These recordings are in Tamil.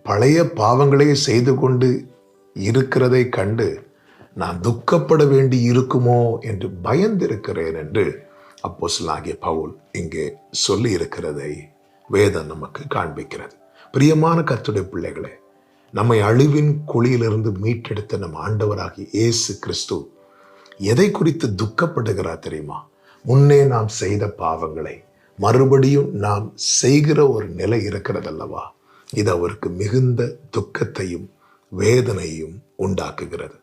பழைய பாவங்களையே செய்து கொண்டு இருக்கிறதை கண்டு நான் துக்கப்பட வேண்டி இருக்குமோ என்று பயந்திருக்கிறேன் என்று அப்போஸ்தலனாகிய பவுல் இங்கே சொல்லி இருக்கிறதை வேதம் நமக்கு காண்பிக்கிறது. பிரியமான கர்த்தருடைய பிள்ளைகளே, நம்மை அழிவின் குழியிலிருந்து மீட்டெடுத்த நம் ஆண்டவராகிய இயேசு கிறிஸ்து எதை குறித்து துக்கப்படுகிறார் தெரியுமா? முன்னே நாம் செய்த பாவங்களை மறுபடியும் நாம் செய்கிற ஒரு நிலை இருக்கிறது அல்லவா? இது அவருக்கு மிகுந்த துக்கத்தையும் வேதனையும் உண்டாக்குகிறது.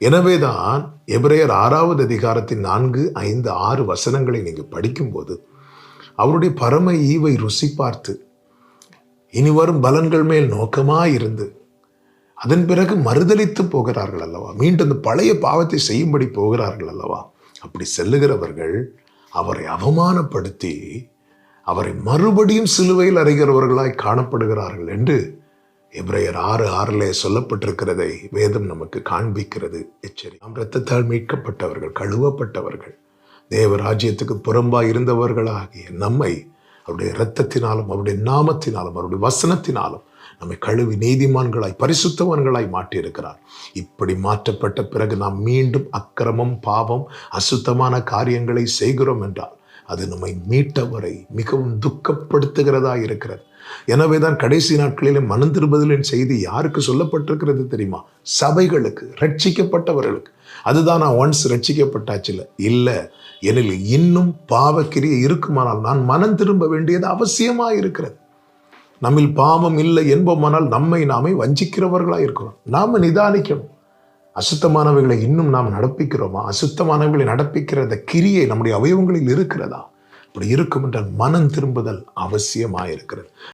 எனவேதான் எபிரேயர் 6வது அதிகாரத்தின் 4, 5, 6 வசனங்களை நீங்கள் படிக்கும்போது அவருடைய பரம ஈவை ருசி பார்த்து இனி வரும் பலன்கள் மேல் நோக்கமாயிருந்து அதன் பிறகு மறுதலித்து போகிறார்கள் அல்லவா? மீண்டும் அந்த பழைய பாவத்தை செய்யும்படி போகிறார்கள் அல்லவா? அப்படி செல்லுகிறவர்கள் அவரை அவமானப்படுத்தி அவரை மறுபடியும் சிலுவையில் அறைகிறவர்களாய் காணப்படுகிறார்கள் என்று எபிரேயர் 6:6 சொல்லப்பட்டிருக்கிறதை வேதம் நமக்கு காண்பிக்கிறது. நாம் இரத்தத்தால் மீட்கப்பட்டவர்கள், கழுவப்பட்டவர்கள், தேவராஜ்யத்துக்கு புறம்பாய் இருந்தவர்களாகிய நம்மை அவருடைய இரத்தத்தினாலும் அவருடைய நாமத்தினாலும் அவருடைய வசனத்தினாலும் நம்மை கழுவி நீதிமான்களாய் பரிசுத்தவான்களாய் மாற்றியிருக்கிறார். இப்படி மாற்றப்பட்ட பிறகு நாம் மீண்டும் அக்கிரமம், பாவம், அசுத்தமான காரியங்களை செய்கிறோம் என்றால் அது நம்மை மீட்டவரை மிகவும் துக்கப்படுத்துகிறதா இருக்கிறது. எனவேதான் கடைசி நாட்களிலே மனம் திரும்புதலின் செய்தி யாருக்கு சொல்லப்பட்டிருக்கிறது தெரியுமா? சபைகளுக்கு, ரட்சிக்கப்பட்டவர்களுக்கு. அதுதான் நான் ஒன்ஸ் ரட்சிக்கப்பட்டாச்சுல இல்லை, எனில் இன்னும் பாவக்கிரியை இருக்குமானால் நான் மனம் திரும்ப வேண்டியது அவசியமாக இருக்கிறது. நம்மில் பாவம் இல்லை என்போமானால் நம்மை நாமே வஞ்சிக்கிறவர்களாக இருக்கிறோம். நாம நிதானிக்கணும். அசுத்தமானவைகளை இன்னும் நாம் நடப்பிக்கிறோமா? அசுத்தமானவைகளை நடப்பிக்கிற அந்த கிரியை நம்முடைய அவயவங்களில் இருக்கிறதா? அப்படி இருக்கும் என்றால் மனம் திரும்புதல் அவசியமாக இருக்கிறது.